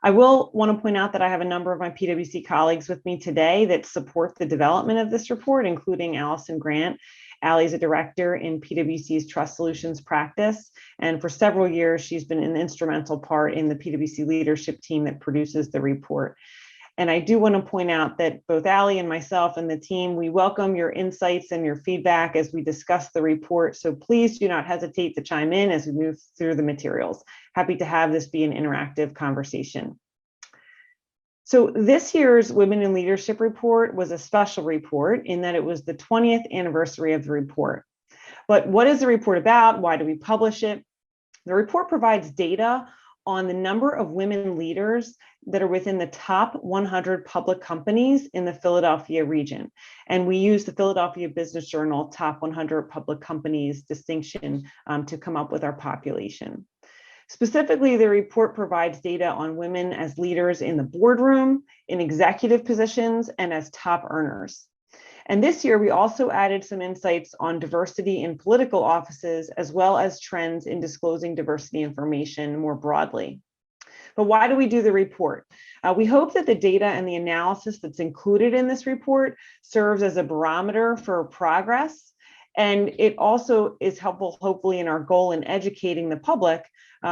I will want to point out that I have a number of my PwC colleagues with me today that support the development of this report, including Allison Grant. Allie is a director in PwC's Trust Solutions practice, and for several years, she's been an instrumental part in the PwC leadership team that produces the report. And I do want to point out that both Allie and myself and the team, we welcome your insights and your feedback as we discuss the report. So please do not hesitate to chime in as we move through the materials. Happy to have this be an interactive conversation. So this year's Women in Leadership report was a special report in that it was the 20th anniversary of the report. But what is the report about? Why do we publish it? The report provides data on the number of women leaders that are within the top 100 public companies in the Philadelphia region. And we use the Philadelphia Business Journal Top 100 Public Companies distinction to come up with our population. Specifically, the report provides data on women as leaders in the boardroom, in executive positions, and as top earners. And this year, we also added some insights on diversity in political offices, as well as trends in disclosing diversity information more broadly. But why do we do the report? We hope that the data and the analysis that's included in this report serves as a barometer for progress. And it also is helpful, hopefully, in our goal in educating the public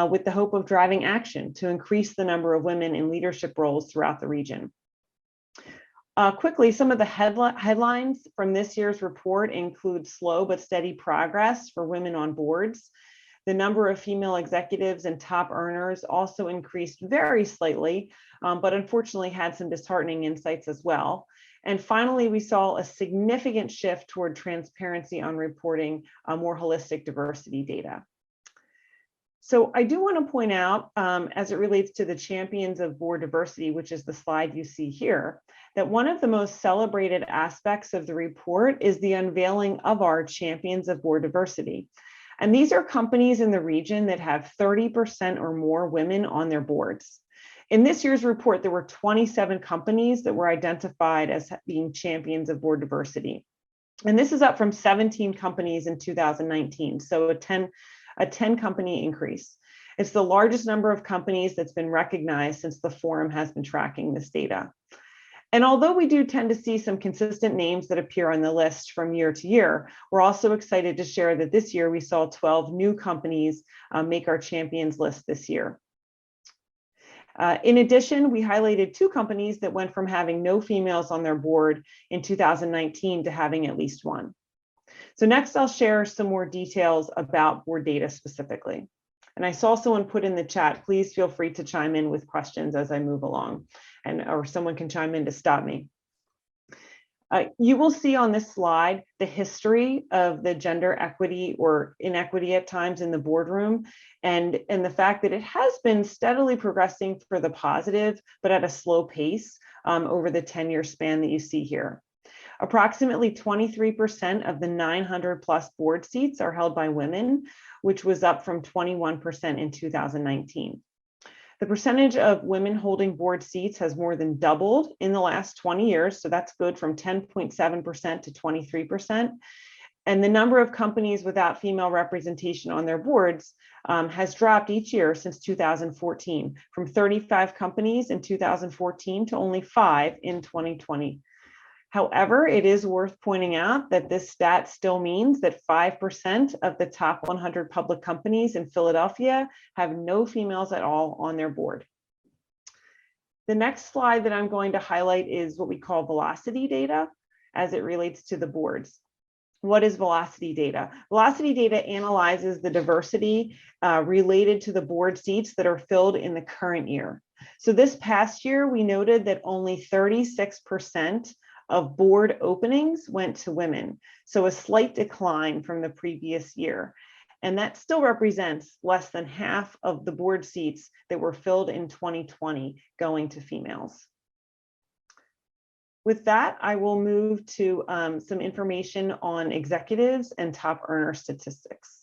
with the hope of driving action to increase the number of women in leadership roles throughout the region. Quickly, some of the headlines from this year's report include slow but steady progress for women on boards. The number of female executives and top earners also increased very slightly, but unfortunately had some disheartening insights as well. And finally, we saw a significant shift toward transparency on reporting more holistic diversity data. So I do want to point out, as it relates to the Champions of Board Diversity, which is the slide you see here, that one of the most celebrated aspects of the report is the unveiling of our Champions of Board Diversity. And these are companies in the region that have 30% or more women on their boards. In this year's report, there were 27 companies that were identified as being Champions of Board Diversity. And this is up from 17 companies in 2019, so a 10 company increase. It's the largest number of companies that's been recognized since the forum has been tracking this data. And although we do tend to see some consistent names that appear on the list from year to year, we're also excited to share that this year we saw 12 new companies make our champions list this year. In addition, we highlighted 2 companies that went from having no females on their board in 2019 to having at least 1. So next, I'll share some more details about board data specifically. And I saw someone put in the chat, please feel free to chime in with questions as I move along, or someone can chime in to stop me. You will see on this slide the history of the gender equity or inequity at times in the boardroom, and the fact that it has been steadily progressing for the positive, but at a slow pace over the 10-year span that you see here. Approximately 23% of the 900 plus board seats are held by women, which was up from 21% in 2019. The percentage of women holding board seats has more than doubled in the last 20 years, so that's good, from 10.7% to 23%. And the number of companies without female representation on their boards has dropped each year since 2014, from 35 companies in 2014 to only 5 in 2020. However, it is worth pointing out that this stat still means that 5% of the top 100 public companies in Philadelphia have no females at all on their board. The next slide that I'm going to highlight is what we call velocity data as it relates to the boards. What is velocity data? Velocity data analyzes the diversity related to the board seats that are filled in the current year. So this past year, we noted that only 36% of board openings went to women, so a slight decline from the previous year. And that still represents less than half of the board seats that were filled in 2020 going to females. With that, I will move to some information on executives and top earner statistics.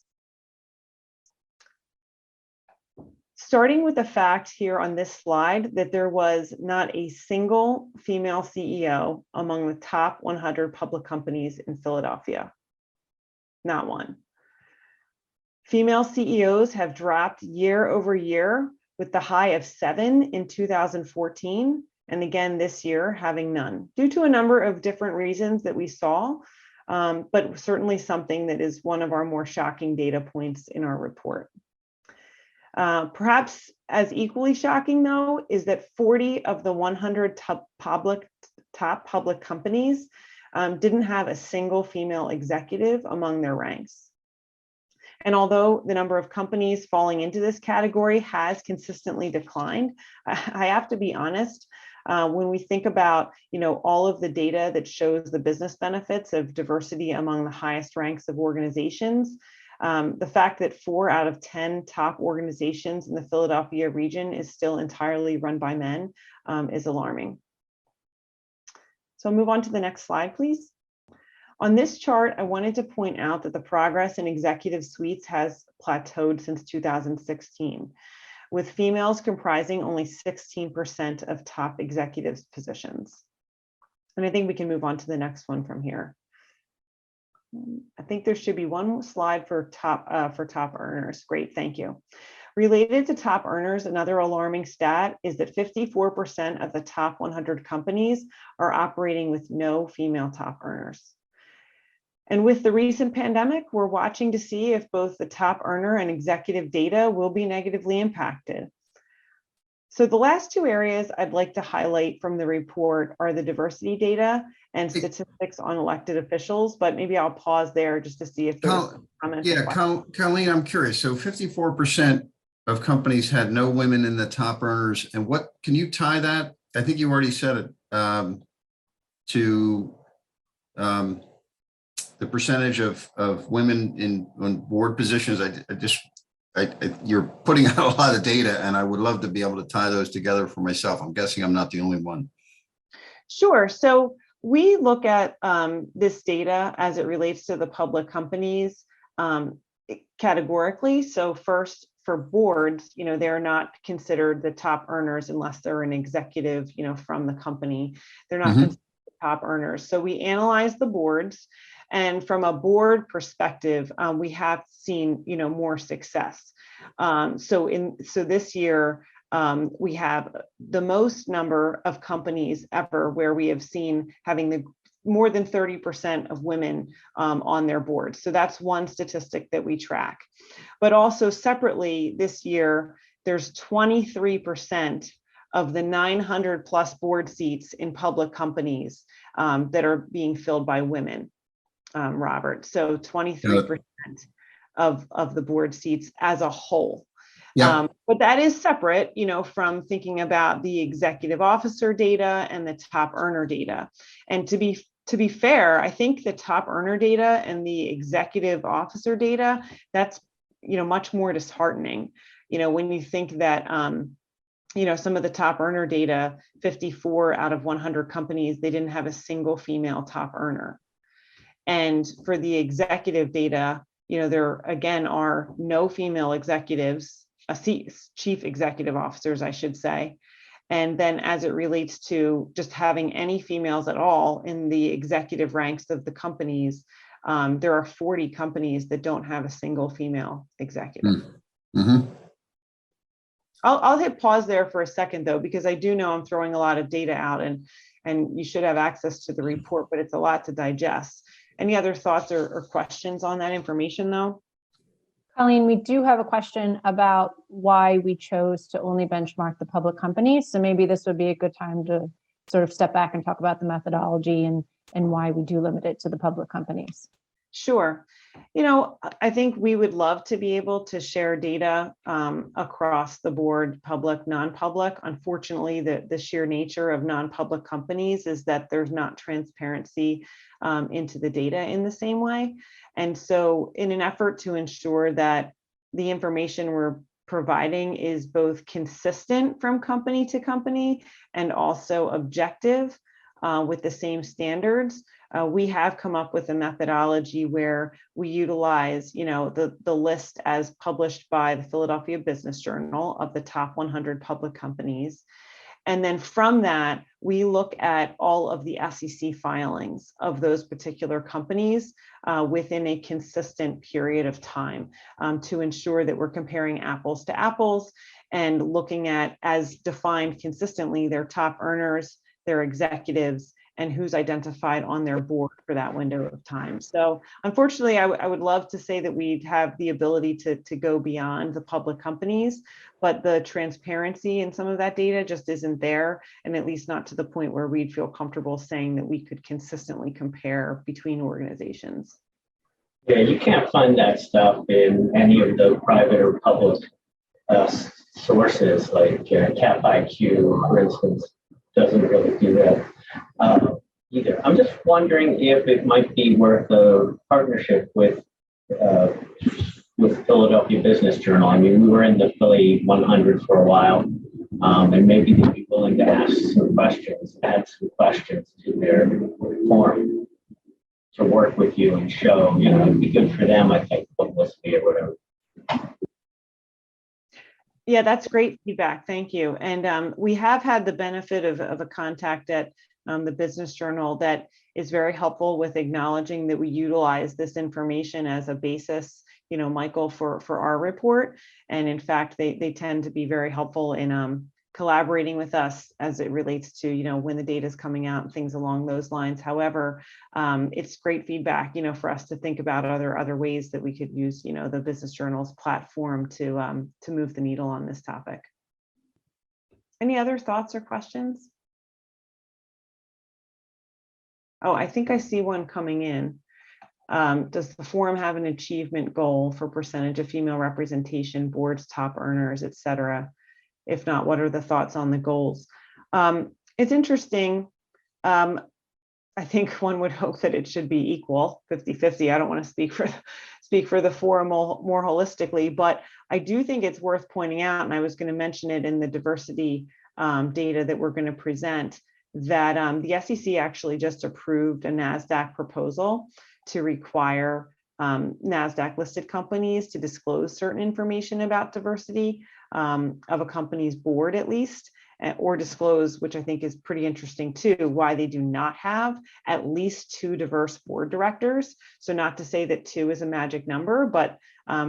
Starting with the fact here on this slide that there was not a single female CEO among the top 100 public companies in Philadelphia. Not one. Female CEOs have dropped year over year with the high of 7 in 2014, and again this year having none, due to a number of different reasons that we saw, but certainly something that is one of our more shocking data points in our report. Perhaps as equally shocking, though, is that 40 of the 100 top public companies didn't have a single female executive among their ranks. And although the number of companies falling into this category has consistently declined, I have to be honest, when we think about, all of the data that shows the business benefits of diversity among the highest ranks of organizations, the fact that 4 out of 10 top organizations in the Philadelphia region is still entirely run by men is alarming. So move on to the next slide, please. On this chart, I wanted to point out that the progress in executive suites has plateaued since 2016, with females comprising only 16% of top executive positions. And I think we can move on to the next one from here. I think there should be one slide for top earners. Great, thank you. Related to top earners, another alarming stat is that 54% of the top 100 companies are operating with no female top earners. And with the recent pandemic, we're watching to see if both the top earner and executive data will be negatively impacted. So the last 2 areas I'd like to highlight from the report are the diversity data and statistics on elected officials, but maybe I'll pause there just to see if there's comments. Yeah, Colleen, I'm curious. So 54% of companies had no women in the top earners. And what, can you tie that? I think you already said it, to the percentage of women on board positions. You're putting out a lot of data, and I would love to be able to tie those together for myself. I'm guessing I'm not the only one. Sure. So we look at this data as it relates to the public companies categorically. So first, for boards, they're not considered the top earners unless they're an executive, from the company. They're not considered the top earners. So we analyze the boards. And from a board perspective, we have seen, more success. So this year, we have the most number of companies ever where we have seen having more than 30% of women on their boards. So that's one statistic that we track. But also separately this year, there's 23% of the 900 plus board seats in public companies that are being filled by women. Robert, so 23% of the board seats as a whole. Yeah. But that is separate, from thinking about the executive officer data and the top earner data. And to be fair, I think the top earner data and the executive officer data, that's much more disheartening. When you think that some of the top earner data, 54 out of 100 companies, they didn't have a single female top earner. And for the executive data, there again are no female executives, chief executive officers, I should say. And then as it relates to just having any females at all in the executive ranks of the companies, there are 40 companies that don't have a single female executive. Mm-hmm. I'll hit pause there for a second, though, because I do know I'm throwing a lot of data out, and you should have access to the report, but it's a lot to digest. Any other thoughts or questions on that information, though? Colleen, we do have a question about why we chose to only benchmark the public companies. So maybe this would be a good time to sort of step back and talk about the methodology and why we do limit it to the public companies. Sure. I think we would love to be able to share data across the board, public, non-public. Unfortunately, the sheer nature of non-public companies is that there's not transparency into the data in the same way. And so in an effort to ensure that the information we're providing is both consistent from company to company and also objective with the same standards, we have come up with a methodology where we utilize, the list as published by the Philadelphia Business Journal of the top 100 public companies. And then from that, we look at all of the SEC filings of those particular companies within a consistent period of time to ensure that we're comparing apples to apples and looking at, as defined consistently, their top earners, their executives, and who's identified on their board for that window of time. So unfortunately, I would love to say that we'd have the ability to go beyond the public companies, but the transparency in some of that data just isn't there, and at least not to the point where we'd feel comfortable saying that we could consistently compare between organizations. Yeah, you can't find that stuff in any of the private or public sources, like Cap IQ, for instance, doesn't really do that either. I'm just wondering if it might be worth a partnership with Philadelphia Business Journal. I mean, we were in the Philly 100 for a while, and maybe they'd be willing to add some questions to their forum to work with you and show, it'd be good for them, I think, publicity or whatever. Yeah, that's great feedback. Thank you. And we have had the benefit of a contact at the Business Journal that is very helpful with acknowledging that we utilize this information as a basis, Michael, for our report. And in fact, they tend to be very helpful in collaborating with us as it relates to, when the data is coming out and things along those lines. However, it's great feedback, for us to think about other ways that we could use, the Business Journal's platform to move the needle on this topic. Any other thoughts or questions? Oh, I think I see one coming in. Does the forum have an achievement goal for percentage of female representation, boards, top earners, et cetera? If not, what are the thoughts on the goals? It's interesting. I think one would hope that it should be equal, 50-50. I don't want to speak for the forum more holistically, but I do think it's worth pointing out, and I was going to mention it in the diversity data that we're going to present, that the SEC actually just approved a NASDAQ proposal to require NASDAQ listed companies to disclose certain information about diversity of a company's board, at least, or disclose, which I think is pretty interesting too, why they do not have at least 2 diverse board directors. So not to say that 2 is a magic number, but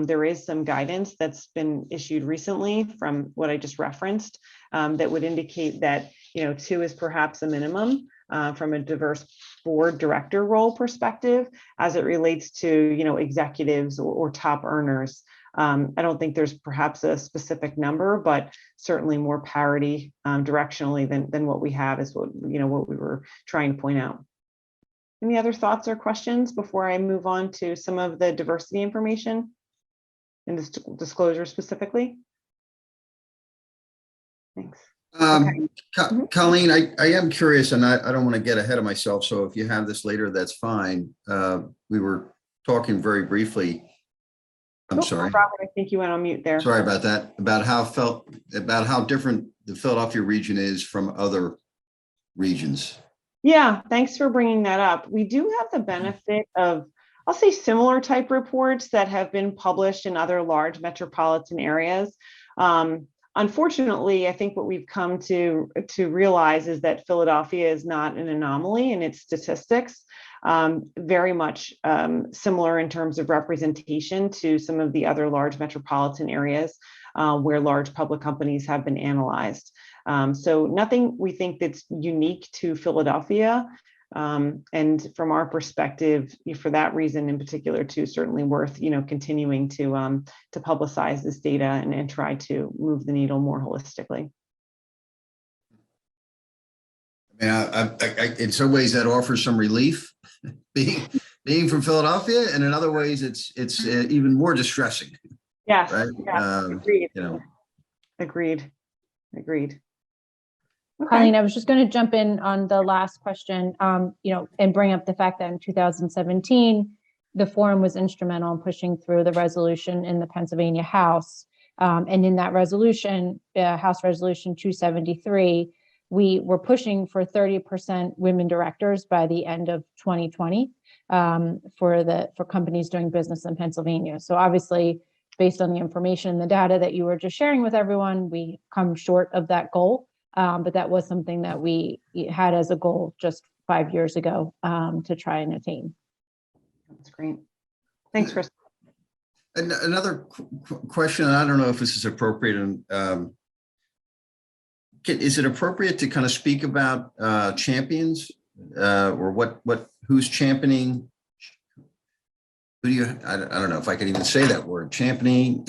there is some guidance that's been issued recently from what I just referenced that would indicate that 2 is perhaps a minimum from a diverse board director role perspective as it relates to executives or top earners. I don't think there's perhaps a specific number, but certainly more parity directionally than what we have is what we were trying to point out. Any other thoughts or questions before I move on to some of the diversity information and this disclosure specifically? Thanks. Colleen, I am curious, and I don't want to get ahead of myself. So if you have this later, that's fine. We were talking very briefly. I'm sorry. Robert, I think you went on mute there. Sorry about that. About how different the Philadelphia region is from other regions. Yeah, thanks for bringing that up. We do have the benefit of, I'll say, similar type reports that have been published in other large metropolitan areas. Unfortunately, I think what we've come to realize is that Philadelphia is not an anomaly in its statistics. Very much similar in terms of representation to some of the other large metropolitan areas where large public companies have been analyzed. So nothing we think that's unique to Philadelphia. And from our perspective, for that reason in particular, too, certainly worth continuing to publicize this data and try to move the needle more holistically. In some ways that offers some relief, being from Philadelphia, and in other ways it's even more distressing. Yes. Right. Agreed. Agreed. Okay. Colleen, I was just going to jump in on the last question, and bring up the fact that in 2017, the forum was instrumental in pushing through the resolution in the Pennsylvania House. And in that resolution, House Resolution 273, we were pushing for 30% women directors by the end of 2020 for companies doing business in Pennsylvania. So obviously, based on the information and the data that you were just sharing with everyone, we come short of that goal. But that was something that we had as a goal just 5 years ago to try and attain. That's great. Thanks, Chris. Another question, and I don't know if this is appropriate, and is it appropriate to kind of speak about champions or who's championing? Who do you? I don't know if I can even say that word, championing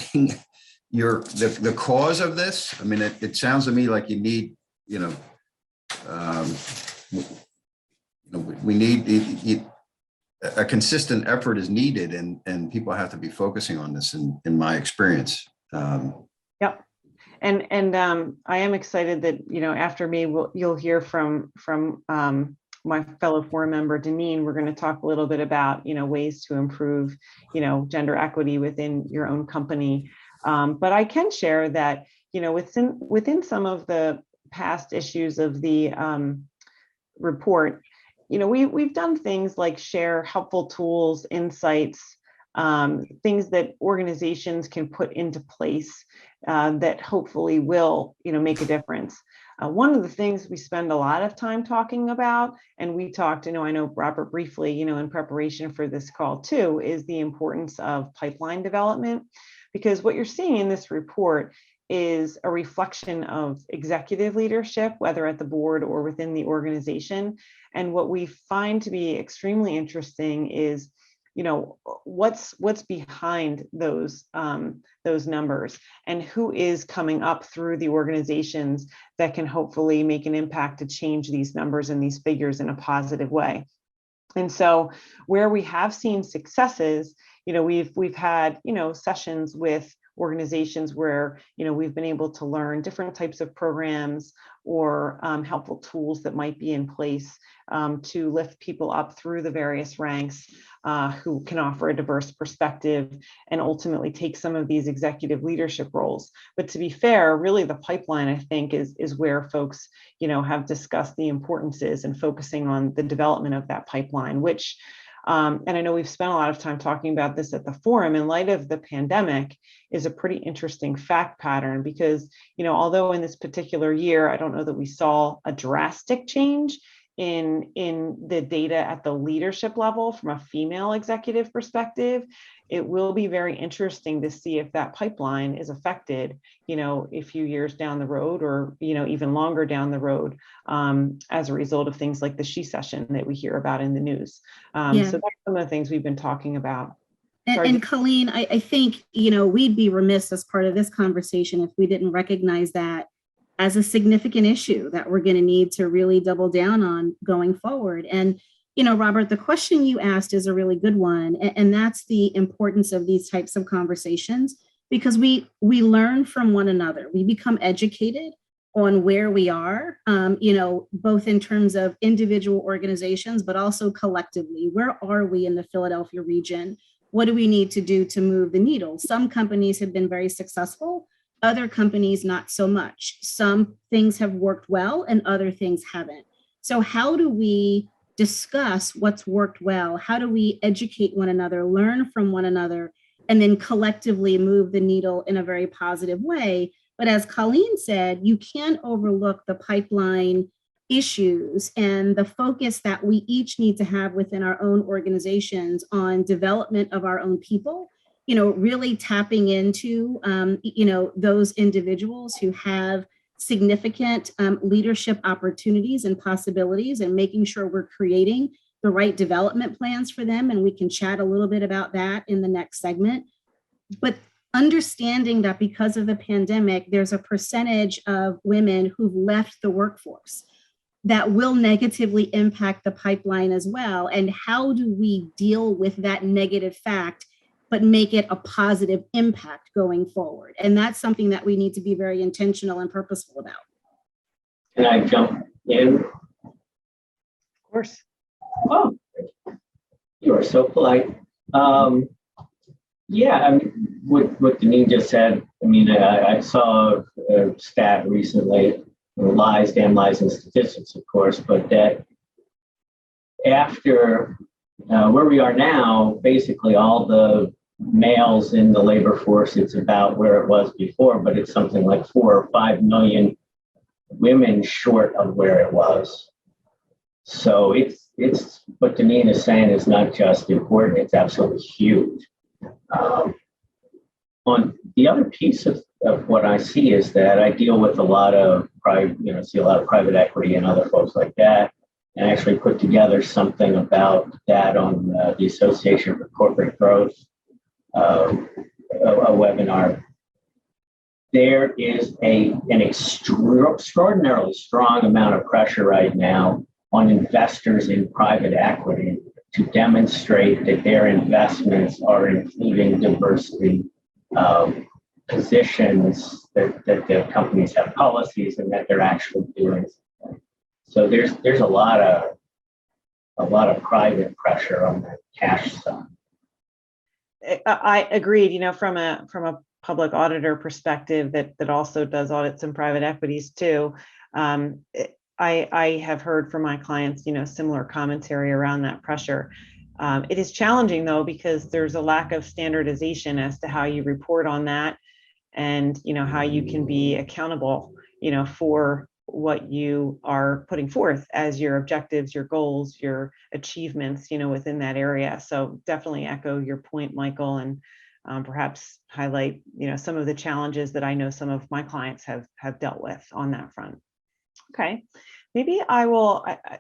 the cause of this. I mean, it sounds to me like you need, we need a consistent effort is needed, and people have to be focusing on this in my experience. Yep. And I am excited that, after me, you'll hear from my fellow forum member, Deneen. We're going to talk a little bit about, ways to improve, gender equity within your own company. But I can share that, within some of the past issues of the report, we've done things like share helpful tools, insights, things that organizations can put into place that hopefully will, make a difference. One of the things we spend a lot of time talking about, and we talked, I know Robert briefly, in preparation for this call too, is the importance of pipeline development, because what you're seeing in this report is a reflection of executive leadership, whether at the board or within the organization. And what we find to be extremely interesting is, what's behind those numbers, and who is coming up through the organizations that can hopefully make an impact to change these numbers and these figures in a positive way. And so where we have seen successes, we've had, sessions with organizations where, we've been able to learn different types of programs or helpful tools that might be in place to lift people up through the various ranks who can offer a diverse perspective and ultimately take some of these executive leadership roles. But to be fair, really the pipeline, I think, is where folks, have discussed the importances and focusing on the development of that pipeline, which and I know we've spent a lot of time talking about this at the forum in light of the pandemic, is a pretty interesting fact pattern, because, although in this particular year, I don't know that we saw a drastic change in the data at the leadership level from a female executive perspective, it will be very interesting to see if that pipeline is affected, a few years down the road, or, even longer down the road, as a result of things like the She Session that we hear about in the news. So that's some of the things we've been talking about. And Colleen, I think, we'd be remiss as part of this conversation if we didn't recognize that as a significant issue that we're going to need to really double down on going forward. And, Robert, the question you asked is a really good one. And that's the importance of these types of conversations, because we learn from one another. We become educated on where we are, both in terms of individual organizations, but also collectively. Where are we in the Philadelphia region? What do we need to do to move the needle? Some companies have been very successful, other companies not so much. Some things have worked well and other things haven't. So how do we discuss what's worked well? How do we educate one another, learn from one another, and then collectively move the needle in a very positive way? But as Colleen said, you can't overlook the pipeline issues and the focus that we each need to have within our own organizations on development of our own people, really tapping into, those individuals who have significant leadership opportunities and possibilities, and making sure we're creating the right development plans for them. And we can chat a little bit about that in the next segment. But understanding that because of the pandemic, there's a percentage of women who've left the workforce that will negatively impact the pipeline as well. And how do we deal with that negative fact, but make it a positive impact going forward? And that's something that we need to be very intentional and purposeful about. Can I jump in? Of course. Oh, you are so polite. Yeah, I mean, what Deneen just said, I saw a stat recently, lies, damn lies, and statistics, of course, but that after where we are now, basically all the males in the labor force, it's about where it was before, but it's something like 4 or 5 million women short of where it was. So it's what Deneen is saying is not just important, it's absolutely huge. On the other piece of what I see is that I deal with a lot of see a lot of private equity and other folks like that, and actually put together something about that on the Association for Corporate Growth, a webinar. There is an extraordinarily strong amount of pressure right now on investors in private equity to demonstrate that their investments are including diversity positions, that the companies have policies, and that they're actually doing something. So there's a lot of private pressure on the cash side. I agreed. From a public auditor perspective that also does audits in private equities too. I have heard from my clients, similar commentary around that pressure. It is challenging though, because there's a lack of standardization as to how you report on that, and how you can be accountable, for what you are putting forth as your objectives, your goals, your achievements, within that area. So definitely echo your point, Michael, and perhaps highlight, some of the challenges that I know some of my clients have dealt with on that front. Okay, maybe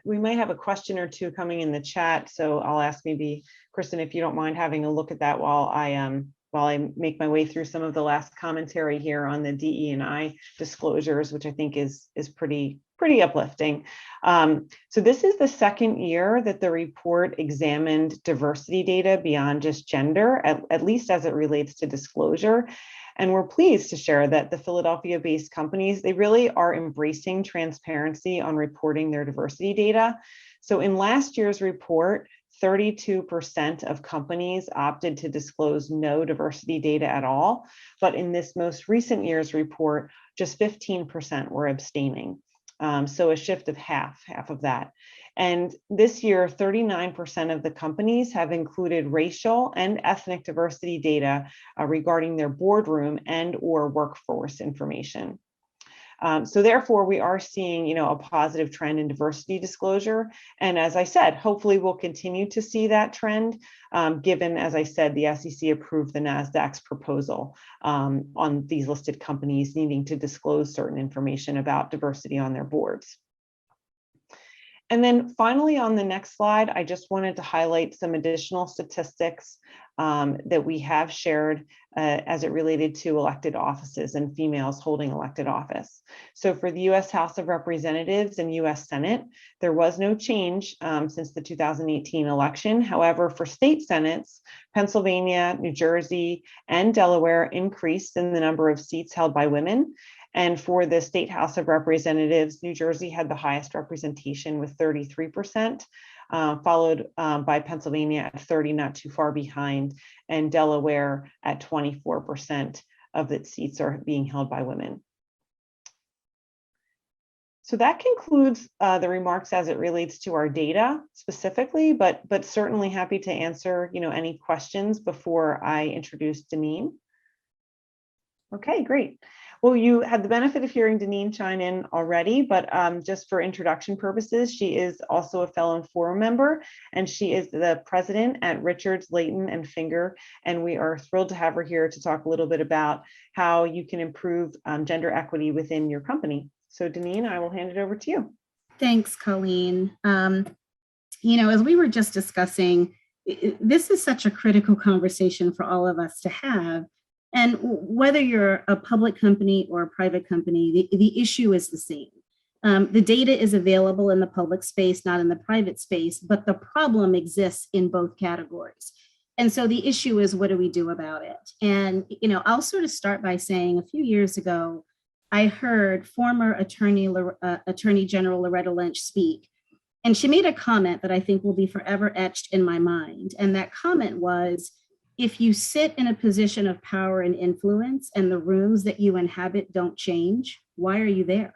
we might have a question or two coming in the chat. So I'll ask maybe, Kristen, if you don't mind having a look at that while I make my way through some of the last commentary here on the DE&I disclosures, which I think is pretty uplifting. So this is the second year that the report examined diversity data beyond just gender, at least as it relates to disclosure. And we're pleased to share that the Philadelphia-based companies, they really are embracing transparency on reporting their diversity data. So in last year's report, 32% of companies opted to disclose no diversity data at all. But in this most recent year's report, just 15% were abstaining. So a shift of half of that. And this year, 39% of the companies have included racial and ethnic diversity data regarding their boardroom and or workforce information. So therefore, we are seeing, a positive trend in diversity disclosure. And as I said, hopefully we'll continue to see that trend, given, as I said, the SEC approved the NASDAQ's proposal on these listed companies needing to disclose certain information about diversity on their boards. And then finally, on the next slide, I just wanted to highlight some additional statistics that we have shared as it related to elected offices and females holding elected office. So for the U.S. House of Representatives and U.S. Senate, there was no change since the 2018 election. However, for state senates, Pennsylvania, New Jersey, and Delaware increased in the number of seats held by women. And for the State House of Representatives, New Jersey had the highest representation with 33%, followed by Pennsylvania at 30, not too far behind, and Delaware at 24% of its seats are being held by women. So that concludes the remarks as it relates to our data specifically, but certainly happy to answer any questions before I introduce Deneen. Okay, great. Well, you had the benefit of hearing Deneen chime in already, but just for introduction purposes, she is also a fellow and forum member, and she is the president at Richards, Layton, and Finger, and we are thrilled to have her here to talk a little bit about how you can improve gender equity within your company. So Deneen, I will hand it over to you. Thanks, Colleen. As we were just discussing, this is such a critical conversation for all of us to have. And whether you're a public company or a private company, the issue is the same. The data is available in the public space, not in the private space, but the problem exists in both categories. And so the issue is, what do we do about it? And, I'll sort of start by saying a few years ago, I heard former Attorney General Loretta Lynch speak, and she made a comment that I think will be forever etched in my mind. And that comment was, if you sit in a position of power and influence and the rooms that you inhabit don't change, why are you there?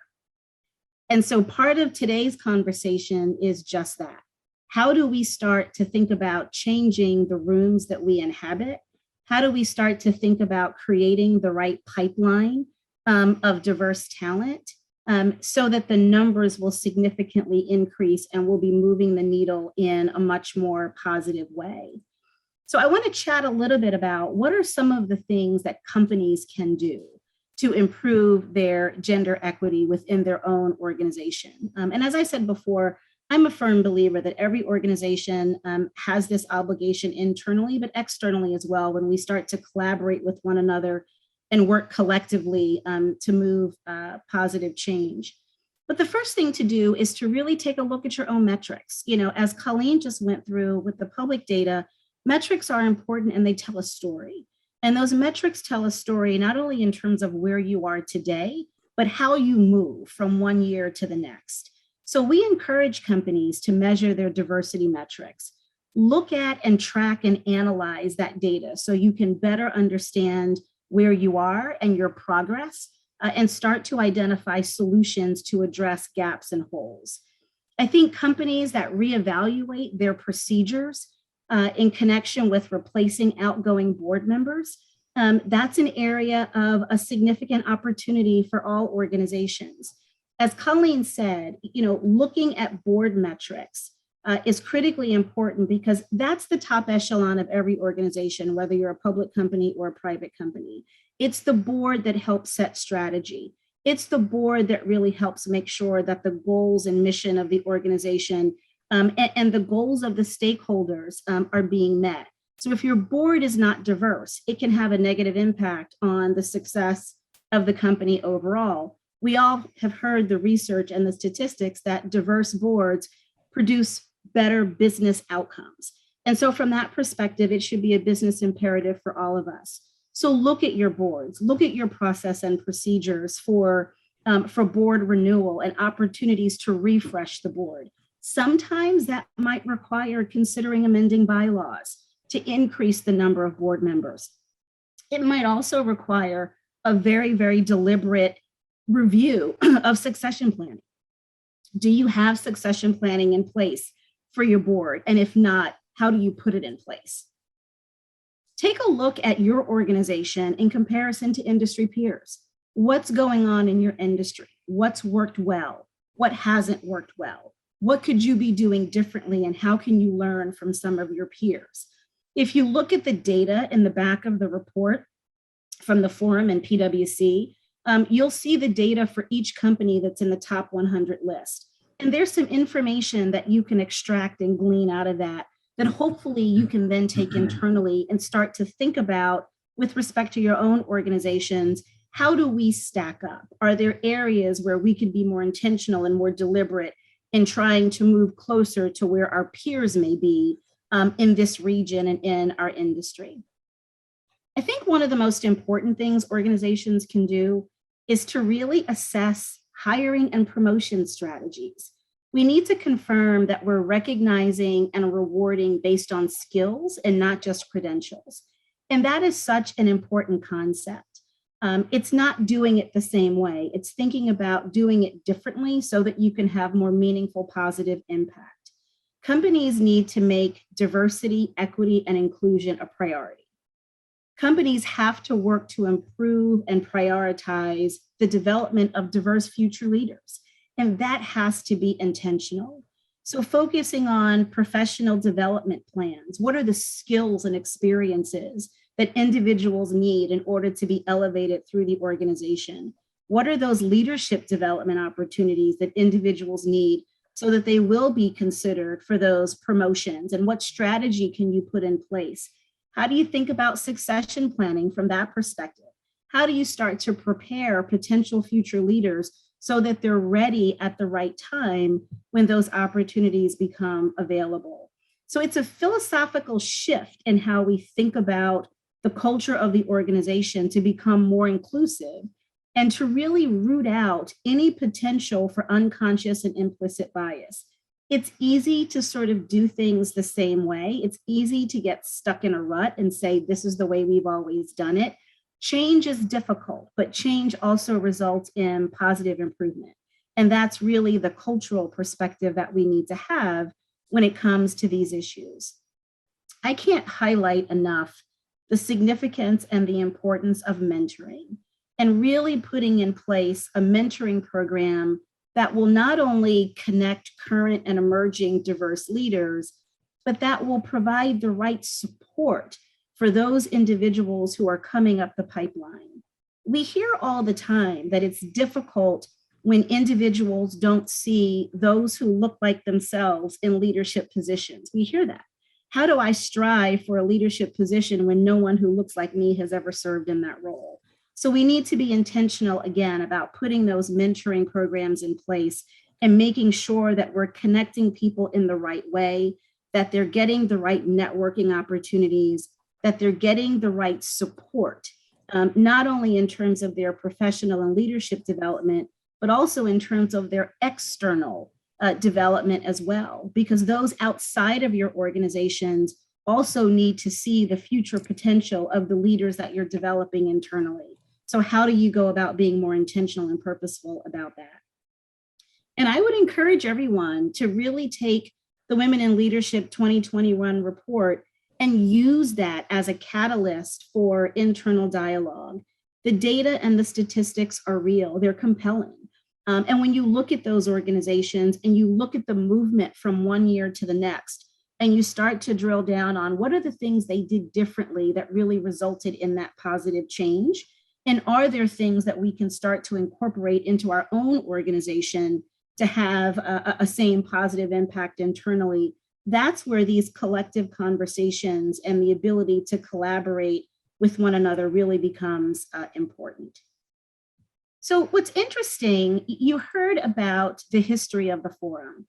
And so part of today's conversation is just that. How do we start to think about changing the rooms that we inhabit? How do we start to think about creating the right pipeline of diverse talent so that the numbers will significantly increase and will be moving the needle in a much more positive way. So I want to chat a little bit about what are some of the things that companies can do to improve their gender equity within their own organization. And as I said before, I'm a firm believer that every organization has this obligation internally, but externally as well, when we start to collaborate with one another and work collectively to move positive change. But the first thing to do is to really take a look at your own metrics. You know, as Colleen just went through with the public data, metrics are important and they tell a story. And those metrics tell a story not only in terms of where you are today, but how you move from one year to the next. So we encourage companies to measure their diversity metrics, look at and track and analyze that data so you can better understand where you are and your progress and start to identify solutions to address gaps and holes. I think companies that reevaluate their procedures in connection with replacing outgoing board members, that's an area of a significant opportunity for all organizations. As Colleen said, you know, looking at board metrics is critically important because that's the top echelon of every organization, whether you're a public company or a private company. It's the board that helps set strategy. It's the board that really helps make sure that the goals and mission of the organization and the goals of the stakeholders are being met. So if your board is not diverse, it can have a negative impact on the success of the company overall. We all have heard the research and the statistics that diverse boards produce better business outcomes. And so from that perspective, it should be a business imperative for all of us. So look at your boards, look at your process and procedures for board renewal and opportunities to refresh the board. Sometimes that might require considering amending bylaws to increase the number of board members. It might also require a very, very deliberate review of succession planning. Do you have succession planning in place for your board? And if not, how do you put it in place? Take a look at your organization in comparison to industry peers. What's going on in your industry? What's worked well? What hasn't worked well? What could you be doing differently? And how can you learn from some of your peers? If you look at the data in the back of the report from the forum and PwC, you'll see the data for each company that's in the top 100 list. And there's some information that you can extract and glean out of that hopefully you can then take internally and start to think about with respect to your own organizations, how do we stack up? Are there areas where we could be more intentional and more deliberate in trying to move closer to where our peers may be in this region and in our industry? I think one of the most important things organizations can do is to really assess hiring and promotion strategies. We need to confirm that we're recognizing and rewarding based on skills and not just credentials. And that is such an important concept. It's not doing it the same way. It's thinking about doing it differently so that you can have more meaningful, positive impact. Companies need to make diversity, equity, and inclusion a priority. Companies have to work to improve and prioritize the development of diverse future leaders. And that has to be intentional. So focusing on professional development plans, what are the skills and experiences that individuals need in order to be elevated through the organization? What are those leadership development opportunities that individuals need so that they will be considered for those promotions? And what strategy can you put in place? How do you think about succession planning from that perspective? How do you start to prepare potential future leaders so that they're ready at the right time when those opportunities become available? So it's a philosophical shift in how we think about the culture of the organization to become more inclusive and to really root out any potential for unconscious and implicit bias. It's easy to sort of do things the same way. It's easy to get stuck in a rut and say, this is the way we've always done it. Change is difficult, but change also results in positive improvement. And that's really the cultural perspective that we need to have when it comes to these issues. I can't highlight enough the significance and the importance of mentoring. and really putting in place a mentoring program that will not only connect current and emerging diverse leaders, but that will provide the right support for those individuals who are coming up the pipeline. We hear all the time that it's difficult when individuals don't see those who look like themselves in leadership positions. We hear that. How do I strive for a leadership position when no one who looks like me has ever served in that role? So we need to be intentional, again, about putting those mentoring programs in place and making sure that we're connecting people in the right way, that they're getting the right networking opportunities, that they're getting the right support, not only in terms of their professional and leadership development, but also in terms of their external development as well, because those outside of your organizations also need to see the future potential of the leaders that you're developing internally. So how do you go about being more intentional and purposeful about that? And I would encourage everyone to really take the Women in Leadership 2021 report and use that as a catalyst for internal dialogue. The data and the statistics are real, they're compelling. And when you look at those organizations and you look at the movement from one year to the next, and you start to drill down on what are the things they did differently that really resulted in that positive change, and are there things that we can start to incorporate into our own organization to have a same positive impact internally, that's where these collective conversations and the ability to collaborate with one another really becomes important. So what's interesting, you heard about the history of the forum.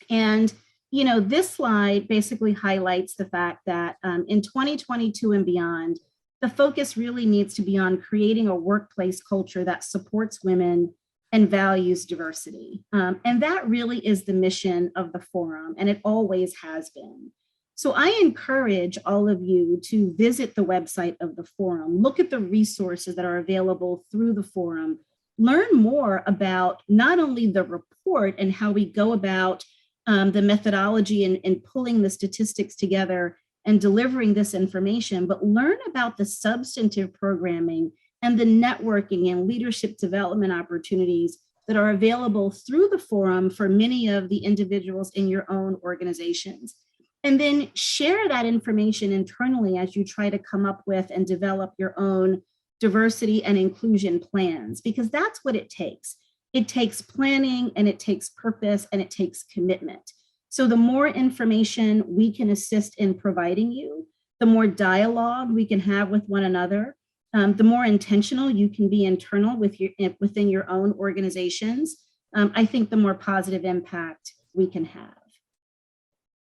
And this slide basically highlights the fact that in 2022 and beyond, the focus really needs to be on creating a workplace culture that supports women and values diversity. And that really is the mission of the forum, and it always has been. So I encourage all of you to visit the website of the forum, look at the resources that are available through the forum, learn more about not only the report and how we go about the methodology and pulling the statistics together and delivering this information, but learn about the substantive programming and the networking and leadership development opportunities that are available through the forum for many of the individuals in your own organizations. And then share that information internally as you try to come up with and develop your own diversity and inclusion plans, because that's what it takes. It takes planning, and it takes purpose, and it takes commitment. So the more information we can assist in providing you, the more dialogue we can have with one another, the more intentional you can be internal within your own organizations, I think the more positive impact we can have.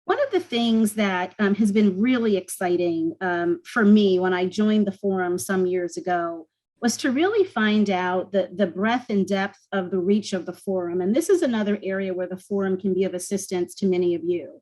One of the things that has been really exciting for me when I joined the forum some years ago was to really find out the breadth and depth of the reach of the forum. And this is another area where the forum can be of assistance to many of you.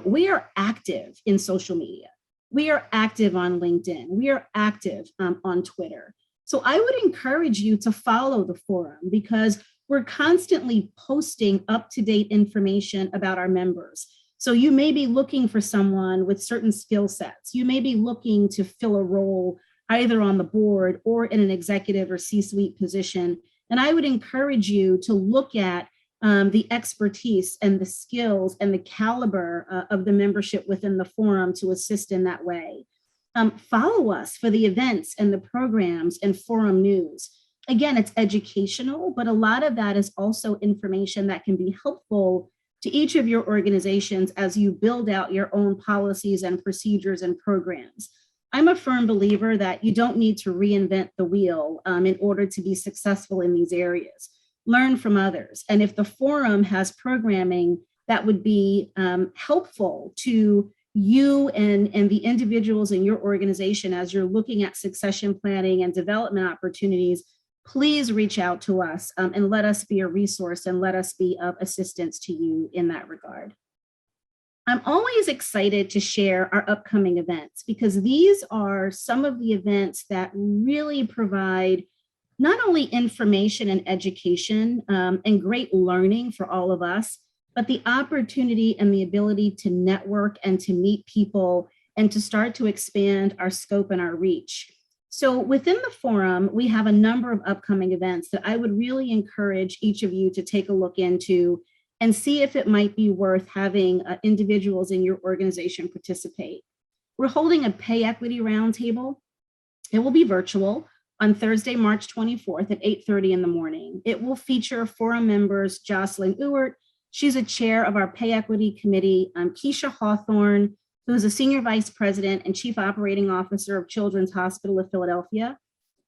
We are active in social media. We are active on LinkedIn. We are active on Twitter. So I would encourage you to follow the forum, because we're constantly posting up-to-date information about our members. So you may be looking for someone with certain skill sets. You may be looking to fill a role either on the board or in an executive or C-suite position. And I would encourage you to look at the expertise and the skills and the caliber of the membership within the forum to assist in that way. Follow us for the events and the programs and forum news. Again, it's educational, but a lot of that is also information that can be helpful to each of your organizations as you build out your own policies and procedures and programs. I'm a firm believer that you don't need to reinvent the wheel in order to be successful in these areas. Learn from others. And if the forum has programming that would be helpful to you and the individuals in your organization as you're looking at succession planning and development opportunities, please reach out to us and let us be a resource and let us be of assistance to you in that regard. I'm always excited to share our upcoming events, because these are some of the events that really provide not only information and education and great learning for all of us, but the opportunity and the ability to network and to meet people and to start to expand our scope and our reach. So within the forum, we have a number of upcoming events that I would really encourage each of you to take a look into and see if it might be worth having individuals in your organization participate. We're holding a pay equity roundtable. It will be virtual on Thursday, March 24th at 8:30 in the morning. It will feature forum members Jocelyn Ewert. She's a chair of our pay equity committee. Keisha Hawthorne, who is a senior vice president and chief operating officer of Children's Hospital of Philadelphia.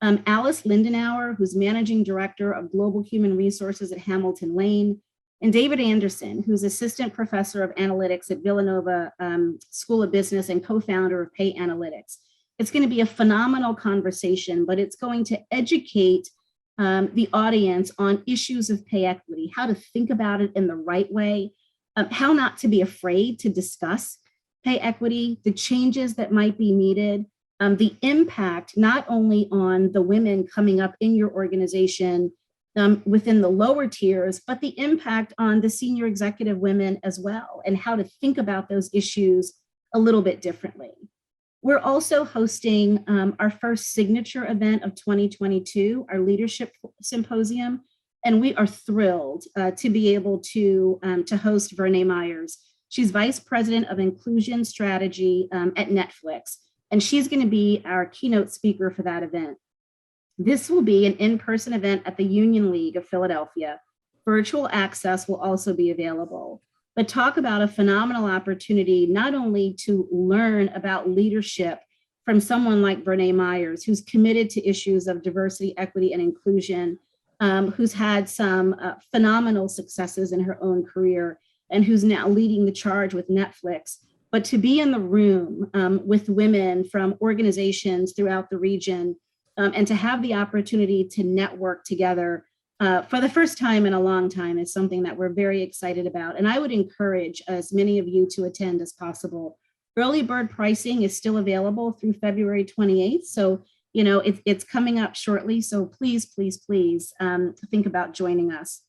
Alice Lindenauer, who's managing director of global human resources at Hamilton Lane. And David Anderson, who's assistant professor of analytics at Villanova School of Business and co-founder of Pay Analytics. It's going to be a phenomenal conversation, but it's going to educate the audience on issues of pay equity, how to think about it in the right way, how not to be afraid to discuss pay equity, the changes that might be needed, the impact not only on the women coming up in your organization within the lower tiers, but the impact on the senior executive women as well, and how to think about those issues a little bit differently. We're also hosting our first signature event of 2022, our leadership symposium, and we are thrilled to be able to host Vernee Myers. She's vice president of inclusion strategy at Netflix, and she's going to be our keynote speaker for that event. This will be an in-person event at the Union League of Philadelphia. Virtual access will also be available. But talk about a phenomenal opportunity, not only to learn about leadership from someone like Vernee Myers, who's committed to issues of diversity, equity, and inclusion, who's had some phenomenal successes in her own career, and who's now leading the charge with Netflix, but to be in the room with women from organizations throughout the region, and to have the opportunity to network together for the first time in a long time is something that we're very excited about. And I would encourage as many of you to attend as possible. Early bird pricing is still available through February 28th. So, you know, it's coming up shortly. So please, please, please think about joining us.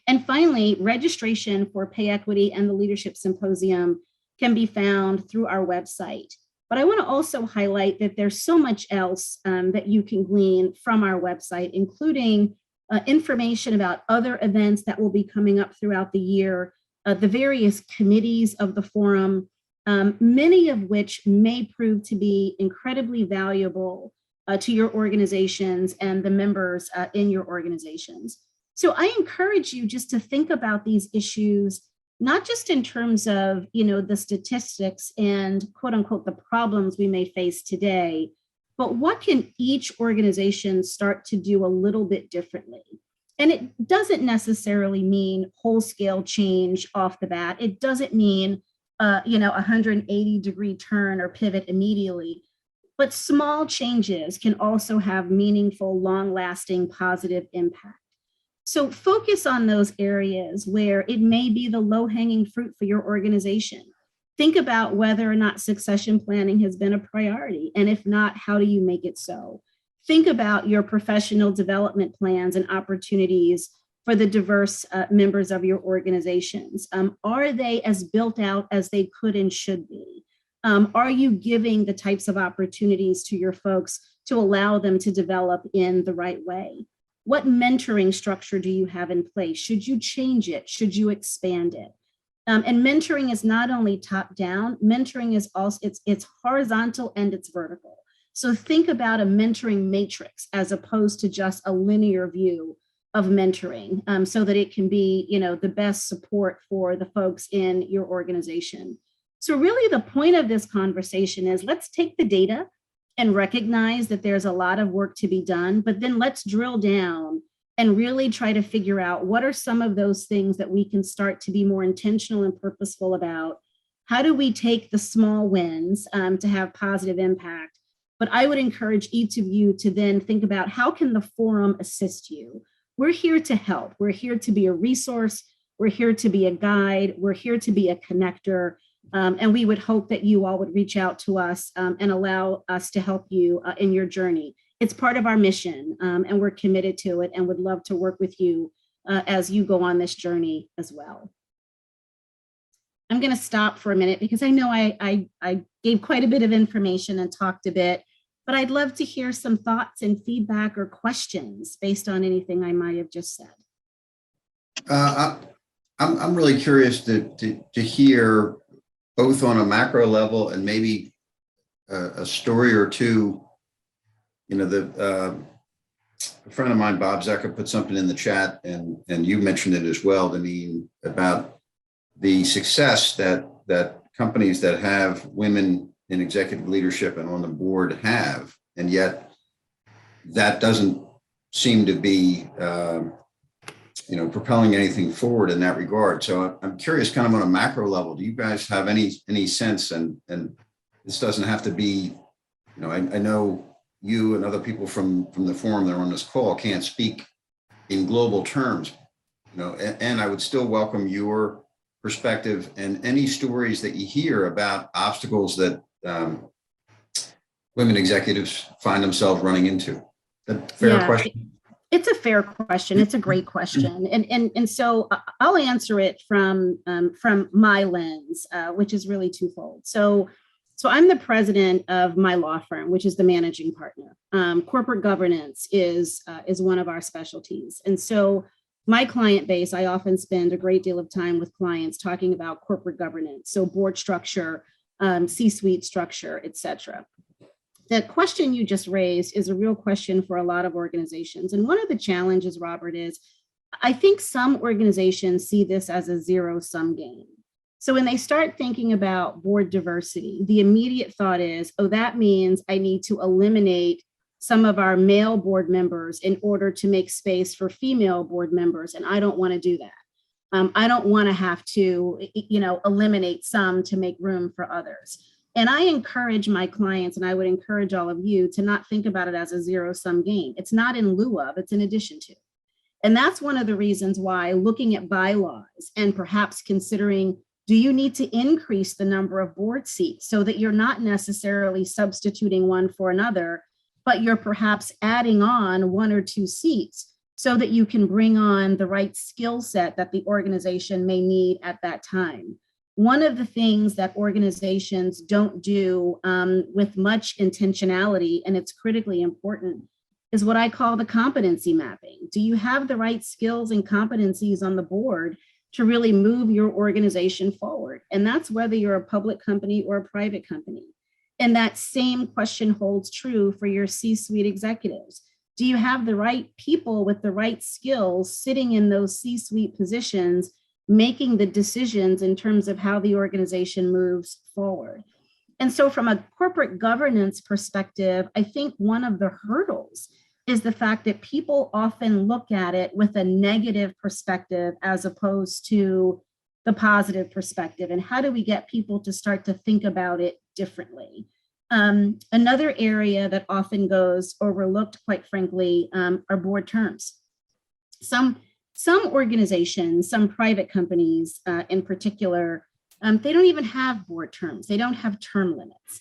And finally, registration for Pay Equity and the Leadership Symposium can be found through our website. But I want to also highlight that there's so much else that you can glean from our website, including information about other events that will be coming up throughout the year, the various committees of the forum, many of which may prove to be incredibly valuable to your organizations and the members in your organizations. So I encourage you just to think about these issues, not just in terms of, you know, the statistics and quote unquote, the problems we may face today, but what can each organization start to do a little bit differently? And it doesn't necessarily mean whole scale change off the bat. It doesn't mean, you know, 180-degree turn or pivot immediately, but small changes can also have meaningful, long-lasting, positive impact. So focus on those areas where it may be the low-hanging fruit for your organization. Think about whether or not succession planning has been a priority, and if not, how do you make it so? Think about your professional development plans and opportunities for the diverse members of your organizations. Are they as built out as they could and should be? Are you giving the types of opportunities to your folks to allow them to develop in the right way? What mentoring structure do you have in place? Should you change it? Should you expand it? And mentoring is not only top down, mentoring is also, it's horizontal and it's vertical. So think about a mentoring matrix as opposed to just a linear view of mentoring, so that it can be, you know, the best support for the folks in your organization. So really the point of this conversation is let's take the data and recognize that there's a lot of work to be done, but then let's drill down and really try to figure out what are some of those things that we can start to be more intentional and purposeful about. How do we take the small wins to have positive impact? But I would encourage each of you to then think about how can the forum assist you? We're here to help. We're here to be a resource. We're here to be a guide. We're here to be a connector. And we would hope that you all would reach out to us and allow us to help you in your journey. It's part of our mission, and we're committed to it and would love to work with you as you go on this journey as well. I'm going to stop for a minute because I know I gave quite a bit of information and talked a bit. but I'd love to hear some thoughts and feedback or questions based on anything I might have just said. I'm really curious to hear both on a macro level and maybe a story or two. You know, a friend of mine, Bob Zecca, put something in the chat, and you mentioned it as well, Deneen, about the success that companies that have women in executive leadership and on the board have, and yet that doesn't seem to be propelling anything forward in that regard. So I'm curious, kind of on a macro level, do you guys have any sense? And this doesn't have to be, I know you and other people from the forum that are on this call can't speak in global terms, and I would still welcome your perspective and any stories that you hear about obstacles that women executives find themselves running into. That fair question? It's a fair question. It's a great question. And so I'll answer it from my lens, which is really twofold. So I'm the president of my law firm, which is the managing partner. Corporate governance is one of our specialties. And so my client base, I often spend a great deal of time with clients talking about corporate governance. So board structure, C-suite structure, et cetera. The question you just raised is a real question for a lot of organizations. And one of the challenges, Robert, is I think some organizations see this as a zero-sum game. So when they start thinking about board diversity, the immediate thought is, oh, that means I need to eliminate some of our male board members in order to make space for female board members. And I don't want to do that. I don't want to have to, eliminate some to make room for others. And I encourage my clients, and I would encourage all of you to not think about it as a zero-sum game. It's not in lieu of, it's in addition to. And that's one of the reasons why looking at bylaws and perhaps considering, do you need to increase the number of board seats so that you're not necessarily substituting one for another, but you're perhaps adding on 1 or 2 seats so that you can bring on the right skill set that the organization may need at that time. One of the things that organizations don't do with much intentionality, and it's critically important, is what I call the competency mapping. Do you have the right skills and competencies on the board to really move your organization forward? And that's whether you're a public company or a private company. And that same question holds true for your C-suite executives. Do you have the right people with the right skills sitting in those C-suite positions, making the decisions in terms of how the organization moves forward? And so from a corporate governance perspective, I think one of the hurdles is the fact that people often look at it with a negative perspective as opposed to the positive perspective. And how do we get people to start to think about it differently? Another area that often goes overlooked, quite frankly, are board terms. Some organizations, some private companies in particular, they don't even have board terms. They don't have term limits.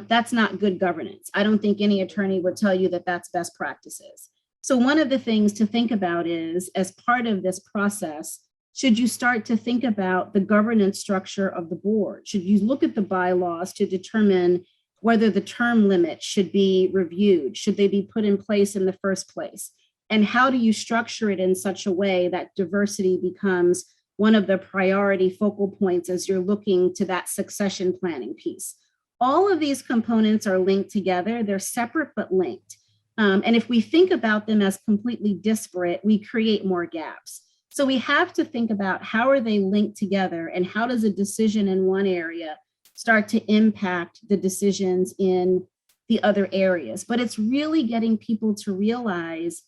That's not good governance. I don't think any attorney would tell you that that's best practices. So one of the things to think about is, as part of this process, should you start to think about the governance structure of the board? Should you look at the bylaws to determine whether the term limit should be reviewed? Should they be put in place in the first place? And how do you structure it in such a way that diversity becomes one of the priority focal points as you're looking to that succession planning piece? All of these components are linked together. They're separate but linked. And if we think about them as completely disparate, we create more gaps. So we have to think about how are they linked together and how does a decision in one area start to impact the decisions in the other areas. But it's really getting people to realize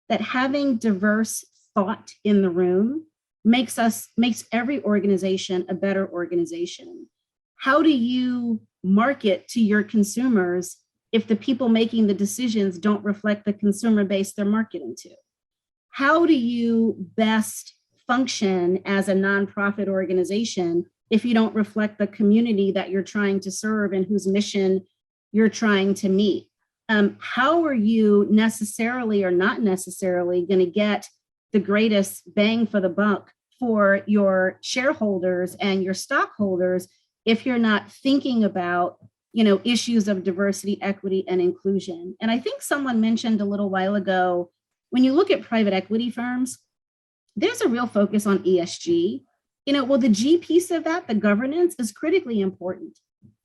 that having diverse thought in the room makes every organization a better organization. How do you market to your consumers if the people making the decisions don't reflect the consumer base they're marketing to? How do you best function as a nonprofit organization if you don't reflect the community that you're trying to serve and whose mission you're trying to meet? How are you necessarily or not necessarily going to get the greatest bang for the buck for your shareholders and your stockholders if you're not thinking about issues of diversity, equity, and inclusion. And I think someone mentioned a little while ago, when you look at private equity firms, there's a real focus on ESG. Well, the G piece of that, the governance, is critically important.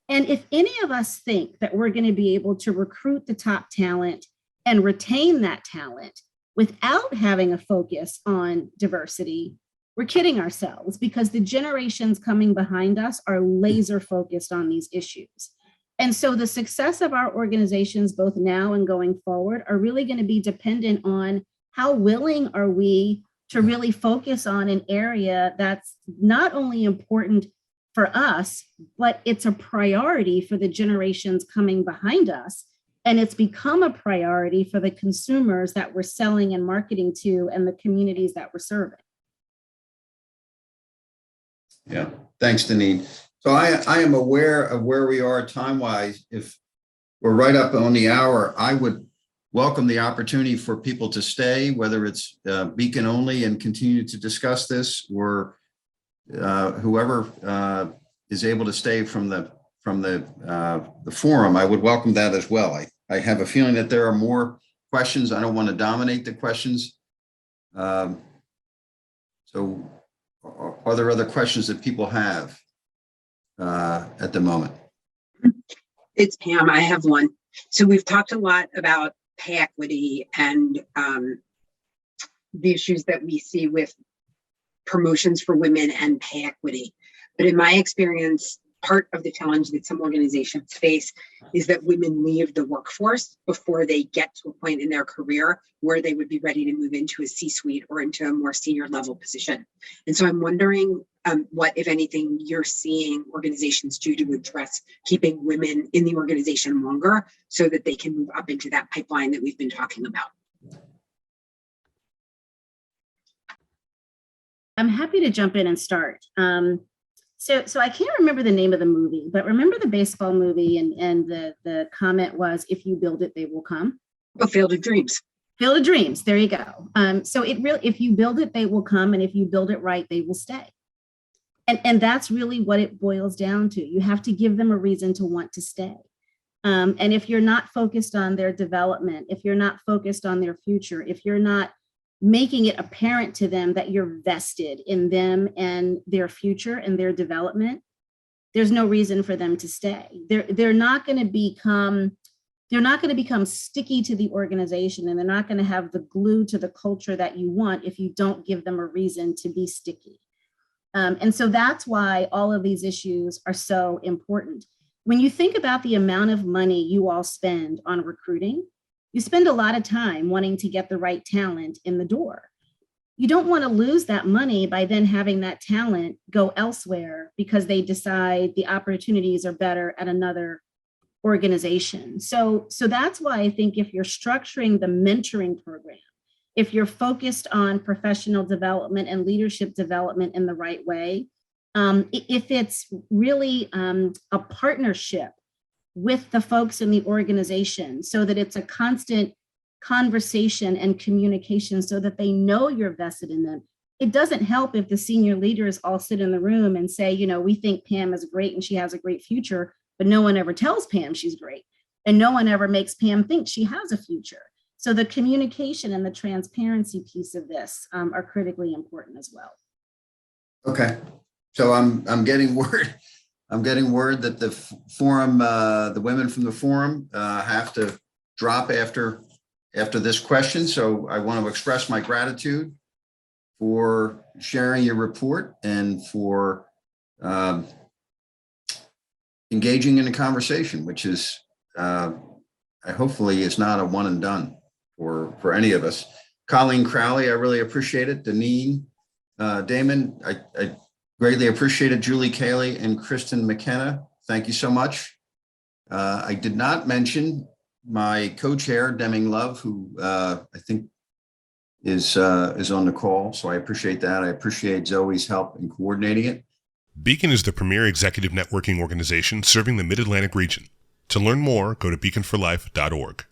And if any of us think that we're going to be able to recruit the top talent and retain that talent without having a focus on diversity, we're kidding ourselves, because the generations coming behind us are laser focused on these issues. And so the success of our organizations, both now and going forward, are really going to be dependent on how willing are we to really focus on an area that's not only important for us, but it's a priority for the generations coming behind us. And it's become a priority for the consumers that we're selling and marketing to and the communities that we're serving. Yeah, thanks, Deneen. So I am aware of where we are time-wise. If we're right up on the hour, I would welcome the opportunity for people to stay, whether it's Beacon only and continue to discuss this, or whoever is able to stay from the forum. I would welcome that as well. I have a feeling that there are more questions. I don't want to dominate the questions. So are there other questions that people have at the moment? It's Pam. I have one. So we've talked a lot about pay equity and the issues that we see with promotions for women and pay equity. But in my experience, part of the challenge that some organizations face is that women leave the workforce before they get to a point in their career where they would be ready to move into a C-suite or into a more senior level position. And so I'm wondering what, if anything, you're seeing organizations do to address keeping women in the organization longer so that they can move up into that pipeline that we've been talking about. I'm happy to jump in and start. So I can't remember the name of the movie, but remember the baseball movie, and the comment was, if you build it, they will come. Oh, Field of Dreams. Field of Dreams, there you go. So it really, if you build it, they will come, and if you build it right, they will stay. And that's really what it boils down to. You have to give them a reason to want to stay. And if you're not focused on their development, if you're not focused on their future, if you're not making it apparent to them that you're vested in them and their future and their development, there's no reason for them to stay. They're not going to become sticky to the organization, and they're not going to have the glue to the culture that you want if you don't give them a reason to be sticky. And so that's why all of these issues are so important. When you think about the amount of money you all spend on recruiting, you spend a lot of time wanting to get the right talent in the door. You don't want to lose that money by then having that talent go elsewhere because they decide the opportunities are better at another organization. So that's why I think if you're structuring the mentoring program, if you're focused on professional development and leadership development in the right way, if it's really a partnership with the folks in the organization so that it's a constant conversation and communication so that they know you're vested in them. It doesn't help if the senior leaders all sit in the room and say, we think Pam is great and she has a great future, but no one ever tells Pam she's great. And no one ever makes Pam think she has a future. So the communication and the transparency piece of this are critically important as well. Okay, so I'm getting word. I'm getting word that the forum, the women from the forum, have to drop after this question. So I want to express my gratitude for sharing your report and for engaging in a conversation, which is hopefully is not a one and done for any of us. Colleen Crowley, I really appreciate it. Deneen, Damon, I greatly appreciated. Julie Cayley and Kristen McKenna, thank you so much. I did not mention my co-chair, Deming Love, who I think is on the call. So I appreciate that. I appreciate Zoe's help in coordinating it. Beacon is the premier executive networking organization serving the Mid-Atlantic region. To learn more, go to beaconforlife.org.